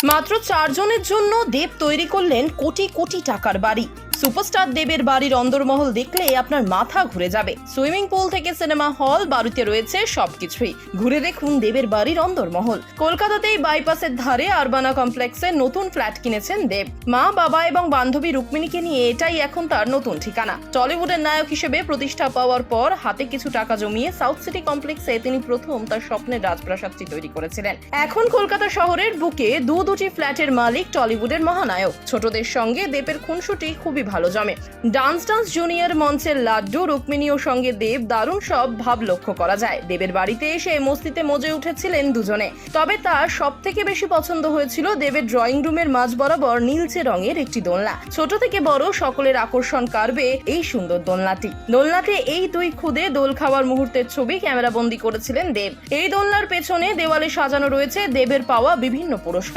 মাত্র 4 জনের জন্য দেব তৈরি করলেন কোটি কোটি টাকার বাড়ি। সুপারস্টার দেবের বাড়ির অন্দরমহল দেখলে আপনার মাথা ঘুরে যাবে। সুইমিং পুল থেকে সিনেমা হল, বাড়িতে রয়েছে সবকিছুই। ঘুরে দেখুন দেবের বাড়ির অন্দরমহল। কলকাতাতেই বাইপাসের ধারে আরবানা কমপ্লেক্সে নতুন ফ্ল্যাট কিনেছেন দেব। মা, বাবা এবং বান্ধবী রুক্মিণীকে নিয়ে এটাই এখন তার নতুন ঠিকানা। টলিউডের নায়ক হিসেবে প্রতিষ্ঠা পাওয়ার পর হাতে কিছু টাকা জমিয়ে সাউথ সিটি কমপ্লেক্সে তিনি প্রথম তার স্বপ্নের রাজপ্রাসাদটি তৈরি করেছিলেন। এখন কলকাতা শহরের বুকে দুটি ফ্ল্যাটের মালিক টলিউডের মহানায়ক। ছোটদের সঙ্গে দেবের খুনসুটি খুবই ভালো জমে। ডান্স জুনিয়র মঞ্চের লাড্ডু, রুক্মিণীর সঙ্গে দেব দারুণ সব ভাব লক্ষ্য করা যায়। দেবের বাড়িতে এসে মস্তিতে মজে উঠেছিলেন দুজনে। তবে তার সব থেকে বেশি পছন্দ হয়েছিল দেবের ড্রয়িং রুমের মাঝ বরাবর নীলচে রঙের একটি দোলনা। ছোট থেকে বড় সকলের আকর্ষণ কাড়বে এই সুন্দর দোলনাটি। দোলনাতে এই দুই খুদে দোল খাওয়ার মুহূর্তের ছবি ক্যামেরাবন্দি করেছিলেন দেব। এই দোলনার পেছনে দেওয়ালে সাজানো রয়েছে দেবের পাওয়া বিভিন্ন পুরস্কার।